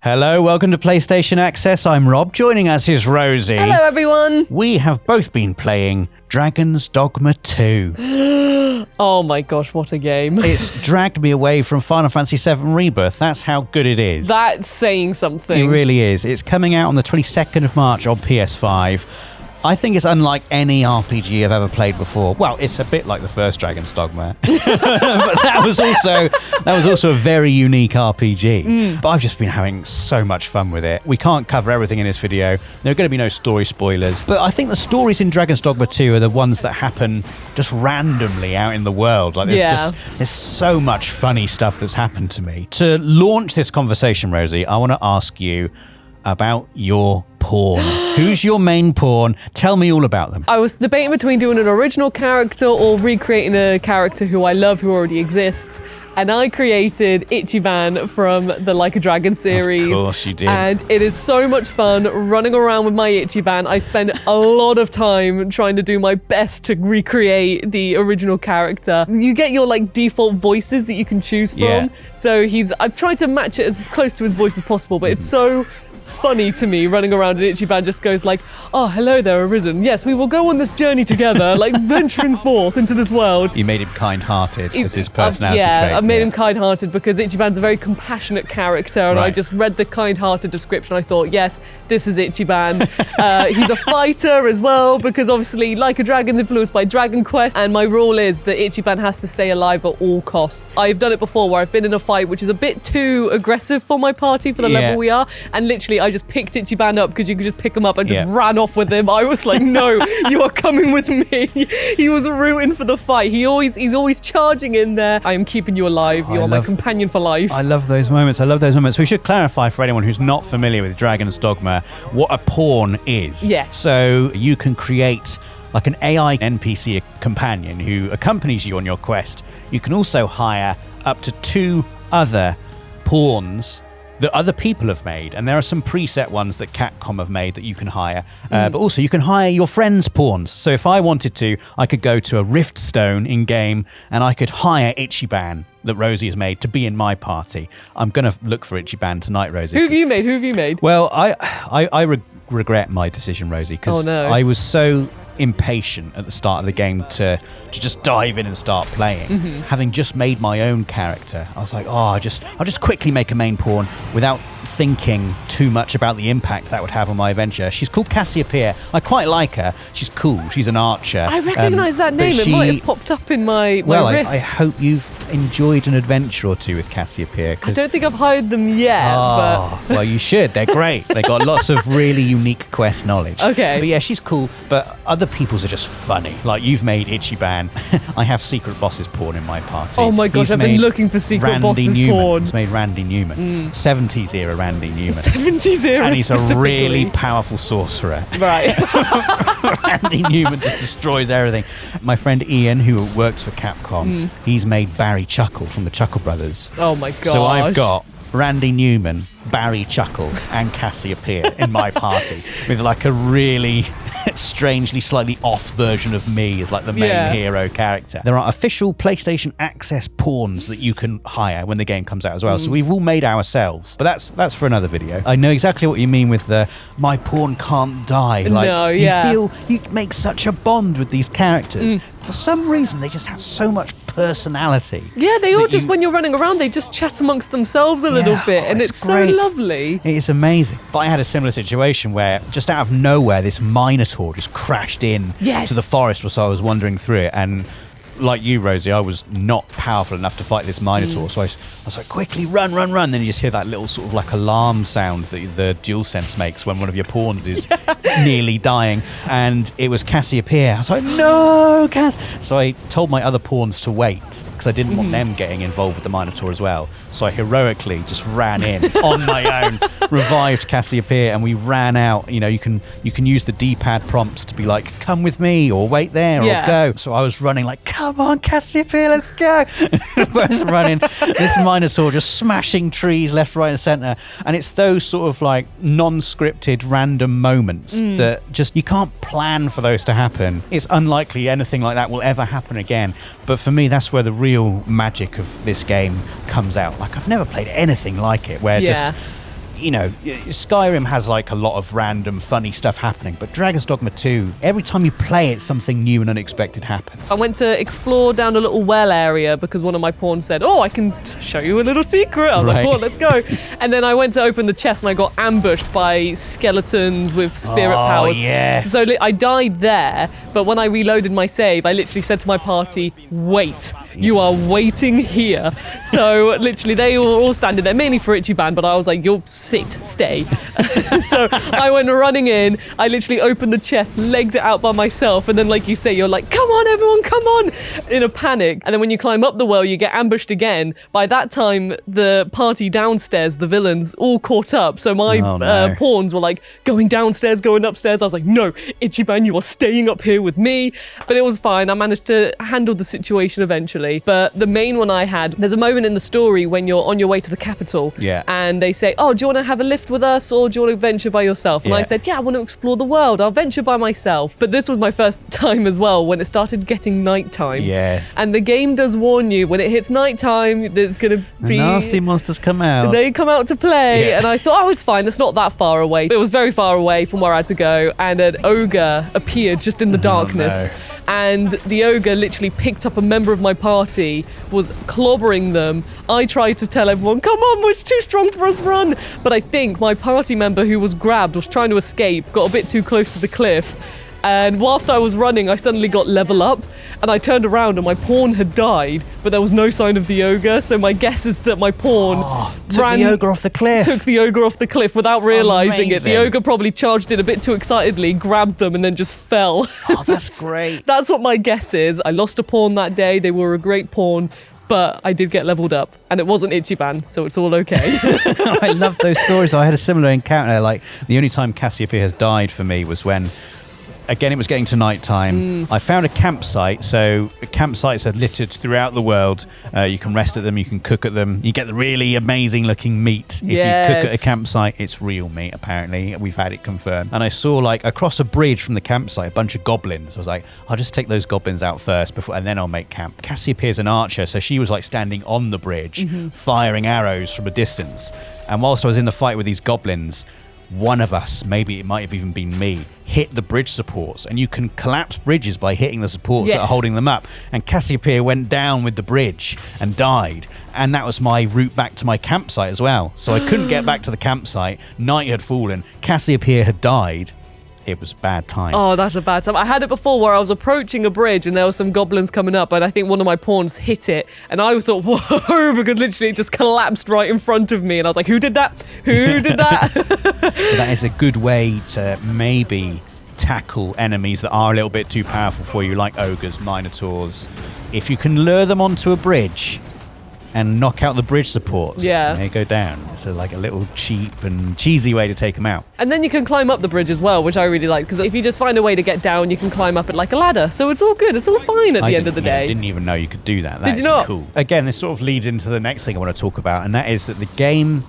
Hello, welcome to PlayStation Access. I'm Rob. Joining us is Rosie. Hello, everyone. We have both been playing Dragons Dogma 2. Oh my gosh, what a game. It's dragged me away from Final Fantasy VII Rebirth. That's how good it is. That's saying something. It really is. It's coming out on the 22nd of March on PS5. I think it's unlike any RPG I've ever played before. Well, it's a bit like the first Dragons Dogma, but that was also a very unique RPG. But I've just been having so much fun with it. We can't cover everything in this video. There are going to be no story spoilers, but I think the stories in Dragons Dogma 2 are the ones that happen just randomly out in the world. Like there's so much funny stuff that's happened to me. To launch this conversation, Rosie, I want to ask you about your pawn. Who's your main pawn? Tell me all about them. I was debating between doing an original character or recreating a character who I love, who already exists. And I created Ichiban from the Like a Dragon series. Of course you did. And it is so much fun running around with my Ichiban. I spend a lot of time trying to do my best to recreate the original character. You get your default voices that you can choose from. Yeah. So I've tried to match it as close to his voice as possible, but it's so funny to me running around and Ichiban just goes like, "Oh, hello there, Arisen. Yes, we will go on this journey together, venturing forth into this world." You made him kind-hearted as his personality trait. I've made him kind-hearted because Ichiban's a very compassionate character, and Right. I just read the kind-hearted description. I thought, yes, this is Ichiban. He's a fighter as well, because obviously Like a Dragon's influenced by Dragon Quest, and my rule is that Ichiban has to stay alive at all costs. I've done it before where I've been in a fight which is a bit too aggressive for my party for the level we are, and literally I just picked Ichiban up because you could just pick him up and just ran off with him. I was like, no, you are coming with me. He was rooting for the fight. He's always charging in there. I am keeping you alive. You are my companion for life. I love those moments. We should clarify for anyone who's not familiar with Dragon's Dogma what a pawn is. Yes. So you can create like an AI NPC companion who accompanies you on your quest. You can also hire up to 2 other pawns that other people have made, and there are some preset ones that Capcom have made that you can hire, but also you can hire your friends' pawns. So if I wanted to, I could go to a Rift Stone in game and I could hire Ichiban that Rosie has made to be in my party. I'm going to look for Ichiban tonight, Rosie. Who have you made? Well, I regret my decision, Rosie, because I was so impatient at the start of the game to just dive in and start playing. Having just made my own character, I was like, I'll just quickly make a main pawn without thinking too much about the impact that would have on my adventure. She's called Cassiopeia. I quite like her. She's cool. She's an archer. I recognise that name. It might have popped up in my Rift. I hope you've enjoyed an adventure or two with Cassiopeia. I don't think I've hired them yet. Well, you should. They're great. They got lots of really unique quest knowledge. Okay. But yeah, she's cool. But other people's are just funny. Like, you've made Ichiban. I have Secret Boss's pawn in my party. Oh my gosh, I've been looking for Secret Boss's pawn. He's made Randy Newman. 70s era Randy Newman. 70s era. And he's a really powerful sorcerer. Right. Randy Newman just destroys everything. My friend Ian, who works for Capcom, he's made Barry Chuckle from the Chuckle Brothers. Oh my gosh. So I've got Randy Newman, Barry Chuckle, and Cassiopeia in my party, with like a really strangely slightly off version of me as like the main hero character. There are official PlayStation Access pawns that you can hire when the game comes out as well. So we've all made ourselves, but that's for another video. I know exactly what you mean with the my pawn can't die. Like, you make such a bond with these characters. For some reason, they just have so much personality. Yeah, they all just, when you're running around, they just chat amongst themselves a little bit, and it's great. so lovely. It is amazing. But I had a similar situation where just out of nowhere, this Minotaur just crashed in to the forest as I was wandering through it, and like you, Rosie, I was not powerful enough to fight this Minotaur, so I was like, quickly run. Then you just hear that little sort of like alarm sound that the DualSense makes when one of your pawns is nearly dying, and it was Cassiopeia. I was like, no, Cass. So I told my other pawns to wait because I didn't want them getting involved with the Minotaur as well. So I heroically just ran in on my own, revived Cassiopeia, and we ran out. You know, you can use the D-pad prompts to be like, come with me, or wait there, or go. So I was running like, come on, Cassiopeia, let's go. Both running. This Minotaur just smashing trees left, right, and centre. And it's those sort of like non-scripted random moments that just, you can't plan for those to happen. It's unlikely anything like that will ever happen again. But for me, that's where the real magic of this game comes out. Like, I've never played anything like it, where just you know, Skyrim has like a lot of random funny stuff happening, but Dragon's Dogma 2, every time you play it, something new and unexpected happens. I went to explore down a little well area because one of my pawns said, oh, I can show you a little secret. I was like, oh, let's go. And then I went to open the chest and I got ambushed by skeletons with spirit powers. Yes. So I died there, but when I reloaded my save, I literally said to my party, wait, you are waiting here. So literally they were all standing there, mainly for Ichiban, but I was like, you'll stay. So I went running in, I literally opened the chest, legged it out by myself, and then like you say, you're like, come on everyone, come on, in a panic. And then when you climb up the well, you get ambushed again. By that time, the party downstairs, the villains, all caught up. So my pawns were like going downstairs, going upstairs. I was like, no, Ichiban, you are staying up here with me. But it was fine. I managed to handle the situation eventually. But the main one I had, there's a moment in the story when you're on your way to the capital, and they say, oh, do you want to have a lift with us, or do you want to venture by yourself? And I said, yeah, I want to explore the world. I'll venture by myself. But this was my first time as well when it started getting nighttime. Yes. And the game does warn you when it hits nighttime, there's going to be nasty monsters come out. They come out to play, and I thought, oh, it's fine. It's not that far away. It was very far away from where I had to go, and an ogre appeared just in the darkness. And the ogre literally picked up a member of my party, was clobbering them. I tried to tell everyone, come on, it's too strong for us, run. But I think my party member who was grabbed was trying to escape, got a bit too close to the cliff. And whilst I was running, I suddenly got level up, and I turned around and my pawn had died, but there was no sign of the ogre. So my guess is that my pawn took the ogre off the cliff. Took the ogre off the cliff without realising it. The Amazing. ogre probably charged in a bit too excitedly, grabbed them, and then just fell. Oh, that's great. That's what my guess is. I lost a pawn that day. They were a great pawn, but I did get leveled up, and it wasn't Ichiban, so it's all okay. I love those stories. So I had a similar encounter. Like, the only time Cassiopeia has died for me was when, again, it was getting to night time. I found a campsite. So campsites are littered throughout the world. You can rest at them, you can cook at them. You get the really amazing looking meat. If you cook at a campsite, it's real meat, apparently. We've had it confirmed. And I saw, like, across a bridge from the campsite, a bunch of goblins. I was like, I'll just take those goblins out first, and then I'll make camp. Cassiopeia's an archer, so she was like standing on the bridge, firing arrows from a distance. And whilst I was in the fight with these goblins, one of us, maybe it might have even been me, hit the bridge supports, and you can collapse bridges by hitting the supports that are holding them up. And Cassiopeia went down with the bridge and died, and that was my route back to my campsite as well. So I couldn't get back to the campsite. Night had fallen, Cassiopeia had died. It was a bad time. Oh, that's a bad time. I had it before where I was approaching a bridge and there were some goblins coming up, and I think one of my pawns hit it, and I thought, whoa, because literally it just collapsed right in front of me, and I was like, who did that? Who did that? That is a good way to maybe tackle enemies that are a little bit too powerful for you, like ogres, minotaurs. If you can lure them onto a bridge and knock out the bridge supports, they go down. It's like a little cheap and cheesy way to take them out. And then you can climb up the bridge as well, which I really like, because if you just find a way to get down, you can climb up it like a ladder. So it's all good. It's all fine at the end of the day. I didn't even know you could do that. Did you not? Cool. Again, this sort of leads into the next thing I want to talk about, and that is that the game,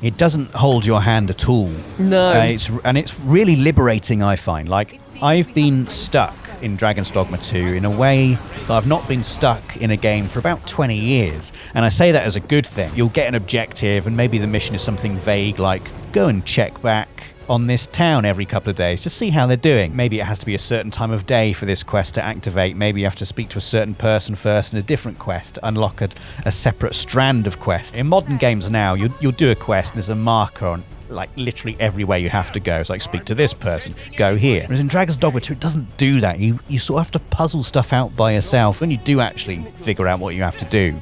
it doesn't hold your hand at all. No. It's really liberating, I find. Like, I've been stuck in Dragon's Dogma 2 in a way that I've not been stuck in a game for about 20 years. And I say that as a good thing. You'll get an objective, and maybe the mission is something vague like, go and check back on this town every couple of days to see how they're doing. Maybe it has to be a certain time of day for this quest to activate. Maybe you have to speak to a certain person first in a different quest to unlock a separate strand of quest. In modern games now, you'll do a quest and there's a marker on like literally everywhere you have to go. It's like, speak to this person, go here. Whereas in Dragon's Dogma 2, it doesn't do that. You sort of have to puzzle stuff out by yourself. When you do actually figure out what you have to do,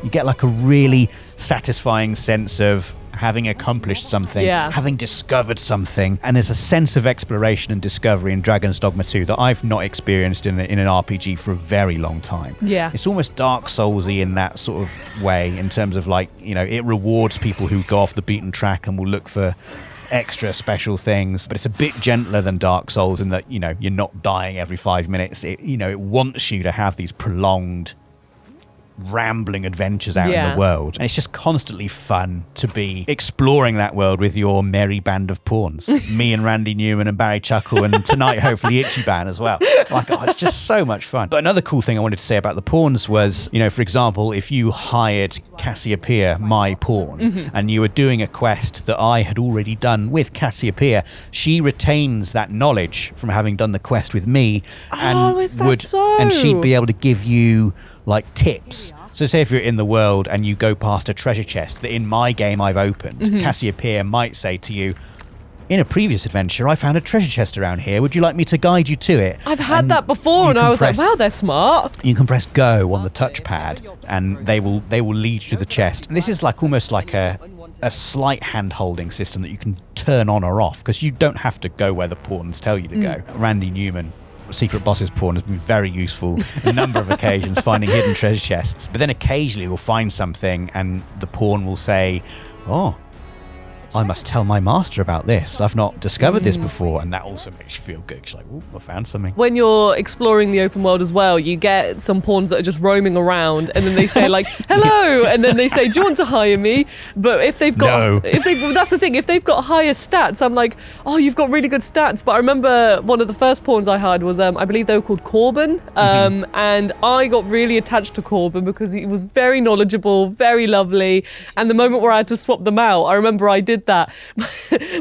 you get like a really satisfying sense of having accomplished something, having discovered something. And there's a sense of exploration and discovery in Dragon's Dogma 2 that I've not experienced in an RPG for a very long time. Yeah. It's almost Dark Soulsy in that sort of way, in terms of like, you know, it rewards people who go off the beaten track and will look for extra special things, but it's a bit gentler than Dark Souls in that, you know, you're not dying every 5 minutes. It wants you to have these prolonged rambling adventures out in the world. And it's just constantly fun to be exploring that world with your merry band of pawns. Me and Randy Newman and Barry Chuckle, and tonight hopefully Ichiban as well. Like, oh, it's just so much fun. But another cool thing I wanted to say about the pawns was, you know, for example, if you hired Cassiopeia, my pawn, and you were doing a quest that I had already done with Cassiopeia, she retains that knowledge from having done the quest with me, and and she'd be able to give you like tips. So say if you're in the world and you go past a treasure chest that in my game I've opened, Cassiopeia might say to you, in a previous adventure, I found a treasure chest around here. Would you like me to guide you to it? I've had that before, and I was like, wow, they're smart. You can press go on the touchpad, and they will lead you to the chest. And this is like almost like a slight hand-holding system that you can turn on or off, because you don't have to go where the pawns tell you to go. Randy Newman, Secret Boss's pawn, has been very useful on a number of occasions, finding hidden treasure chests. But then occasionally we'll find something, and the pawn will say, oh, I must tell my master about this. I've not discovered this before. And that also makes you feel good. It's like, oh, I found something. When you're exploring the open world as well, you get some pawns that are just roaming around, and then they say like, hello. And then they say, do you want to hire me? But if they've got, that's the thing, if they've got higher stats, I'm like, oh, you've got really good stats. But I remember one of the first pawns I hired was, I believe they were called Corbin. And I got really attached to Corbin because he was very knowledgeable, very lovely. And the moment where I had to swap them out, I remember I did that.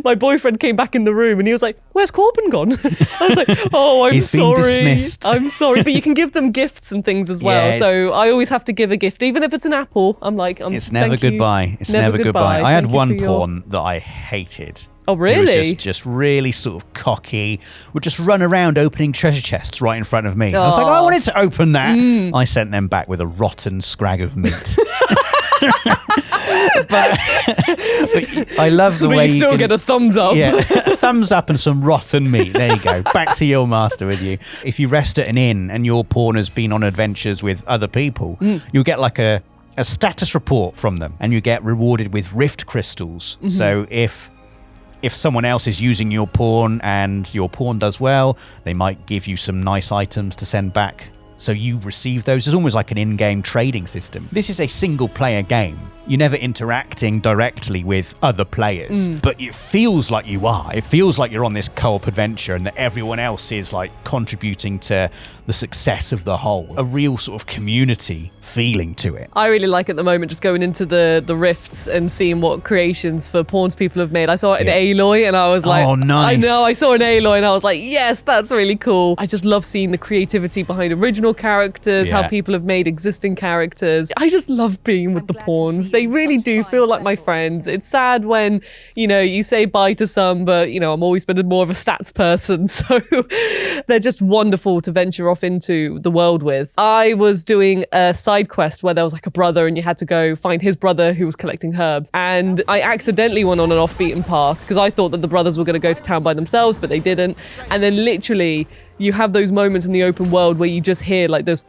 My boyfriend came back in the room and he was like, where's Corbin gone? I was like, oh, I'm He's sorry. Been dismissed. I'm sorry. But you can give them gifts and things as well. Yes. So I always have to give a gift, even if it's an apple. I'm like, it's never goodbye. It's never goodbye. I had one pawn that I hated. Oh, really? He was just really sort of cocky, would just run around opening treasure chests right in front of me. I was like, I wanted to open that. I sent them back with a rotten scrag of meat. but I love the way you still get a thumbs up. Yeah, a thumbs up and some rotten meat. There you go. Back to your master with you. If you rest at an inn and your pawn has been on adventures with other people, you'll get like a status report from them, and you get rewarded with rift crystals. So if someone else is using your pawn and your pawn does well, they might give you some nice items to send back. So you receive those. It's almost like an in-game trading system. This is a single-player game. You're never interacting directly with other players, but it feels like you are. It feels like you're on this co-op adventure and that everyone else is like contributing to the success of the whole. A real sort of community feeling to it. I really like at the moment just going into the rifts and seeing what creations for pawns people have made. I saw it in Aloy and I was like, oh, nice. I know, I saw an Aloy and I was like, yes, that's really cool. I just love seeing the creativity behind original characters, how people have made existing characters. I just love being with the pawns. They really do feel like my friends. It's sad when, you know, you say bye to some, but, you know, I'm always been more of a stats person. So they're just wonderful to venture off into the world with. I was doing a side quest where there was like a brother and you had to go find his brother who was collecting herbs. And I accidentally went on an off-beaten path because I thought that the brothers were going to go to town by themselves, but they didn't. And then literally you have those moments in the open world where you just hear like this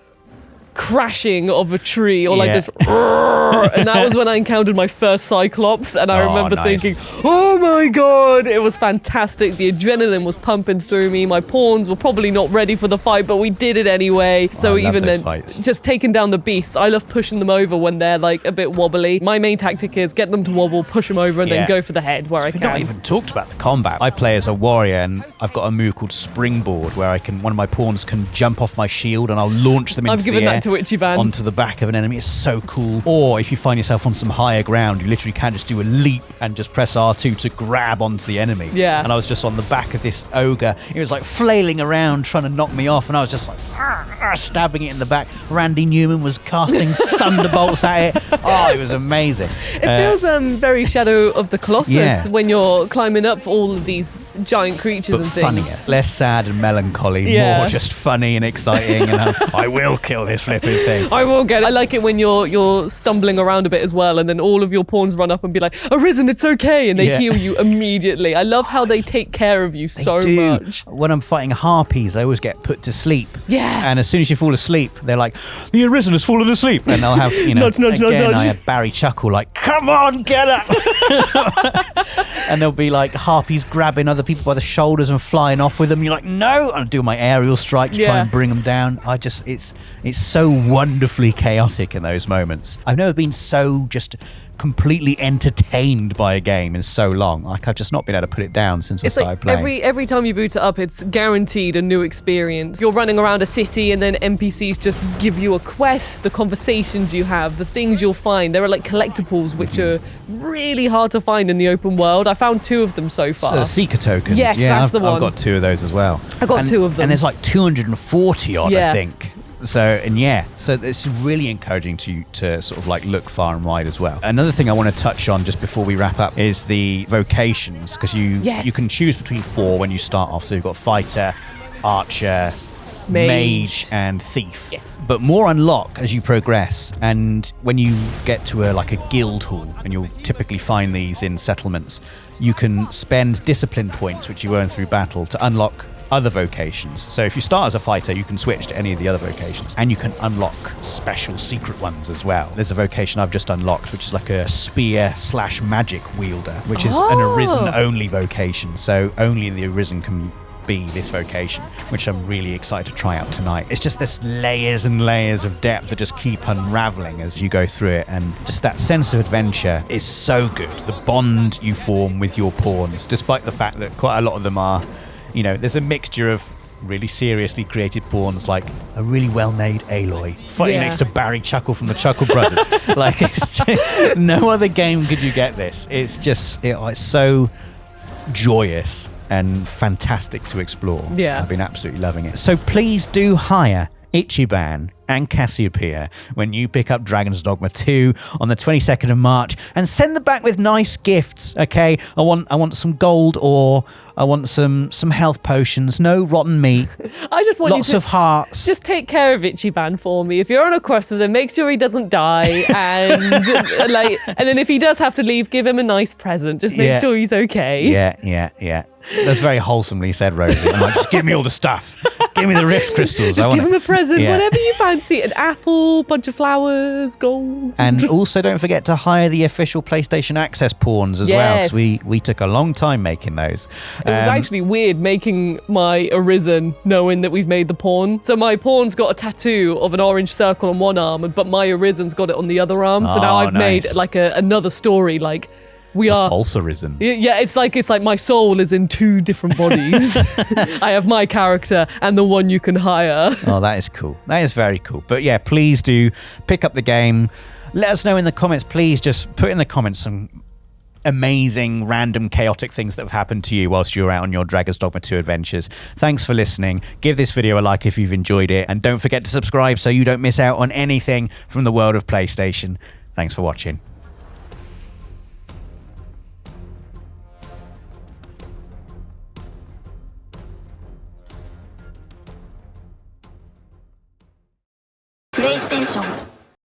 crashing of a tree or like this and that was when I encountered my first Cyclops, and I remember thinking, oh my god, it was fantastic. The adrenaline was pumping through me. My pawns were probably not ready for the fight, but we did it anyway. So even then, just taking down the beasts, I love pushing them over when they're like a bit wobbly. My main tactic is get them to wobble, push them over, and then go for the head where I can. We've not even talked about the combat. I play as a warrior, and I've got a move called Springboard where one of my pawns can jump off my shield and I'll launch them into the air. Ichiban. Onto the back of an enemy. It's so cool. Or if you find yourself on some higher ground, you literally can just do a leap and just press R2 to grab onto the enemy. Yeah. And I was just on the back of this ogre. It was like flailing around trying to knock me off, and I was just like stabbing it in the back. Randy Newman was casting thunderbolts at it. Oh, it was amazing. It feels very Shadow of the Colossus when you're climbing up all of these giant creatures and things. But funnier. Less sad and melancholy. More just funny and exciting. And I will kill this flipping thing. I will get it. I like it when you're stumbling around a bit as well, and then all of your pawns run up and be like, Arisen, it's okay, and they heal you immediately. I love how they take care of you so much. When I'm fighting harpies, I always get put to sleep. Yeah. And as soon as you fall asleep, they're like, the Arisen has fallen asleep. And they'll have, nudge. I had Barry Chuckle like, come on, get up. And there'll be like harpies grabbing other people by the shoulders and flying off with them. You're like, no. I'll do my aerial strike to try and bring them down. It's so so wonderfully chaotic in those moments. I've never been so just completely entertained by a game in so long. Like, I've just not been able to put it down since I started playing. Every time you boot it up, it's guaranteed a new experience. You're running around a city and then NPCs just give you a quest, the conversations you have, the things you'll find. There are like collectibles which are really hard to find in the open world. I found 2 of them so far. So Seeker tokens. Yes, yeah, that's the one. I've got 2 of those as well. I got 2 of them. And there's like 240 odd, I think. So it's really encouraging to sort of like look far and wide as well. Another thing I want to touch on just before we wrap up is the vocations, because you can choose between 4 when you start off. So you've got fighter, archer, mage and thief. Yes. But more unlock as you progress, and when you get to a guild hall, and you'll typically find these in settlements, you can spend discipline points which you earn through battle to unlock other vocations. So if you start as a fighter, you can switch to any of the other vocations, and you can unlock special secret ones as well. There's a vocation I've just unlocked, which is like a spear/magic wielder, which is an Arisen only vocation. So only the Arisen can be this vocation, which I'm really excited to try out tonight. It's just this layers and layers of depth that just keep unraveling as you go through it, and just that sense of adventure is so good. The bond you form with your pawns, despite the fact that quite a lot of them are, there's a mixture of really seriously created pawns, like a really well-made Aloy fighting next to Barry Chuckle from the Chuckle Brothers. Like, it's just, no other game could you get this. It's just, it's so joyous and fantastic to explore. Yeah. I've been absolutely loving it. So please do hire Ichiban and Cassiopeia when you pick up Dragons Dogma 2 on the 22nd of March, and send them back with nice gifts, okay? I want some gold ore, I want some health potions, no rotten meat. I just want lots of hearts. Just take care of Ichiban for me. If you're on a quest with him, make sure he doesn't die, and and then if he does have to leave, give him a nice present. Just make sure he's okay. Yeah. That's very wholesomely said, Rosie. I'm like, just give me all the stuff. Give me the rift crystals. Just give him a present, whatever you fancy. An apple, bunch of flowers, gold. And also don't forget to hire the official PlayStation Access pawns as well, because we took a long time making those. It was actually weird making my Arisen knowing that we've made the pawn. So my pawn's got a tattoo of an orange circle on one arm, but my Arisen's got it on the other arm. So now I've made like another story, like we are false Arisen. Yeah, it's like my soul is in 2 different bodies. I have my character and the one you can hire. Oh, that is cool. That is very cool. But yeah, please do pick up the game. Let us know in the comments. Please just put in the comments some amazing, random, chaotic things that have happened to you whilst you're out on your Dragons Dogma 2 adventures. Thanks for listening. Give this video a like if you've enjoyed it, and don't forget to subscribe so you don't miss out on anything from the world of PlayStation. Thanks for watching.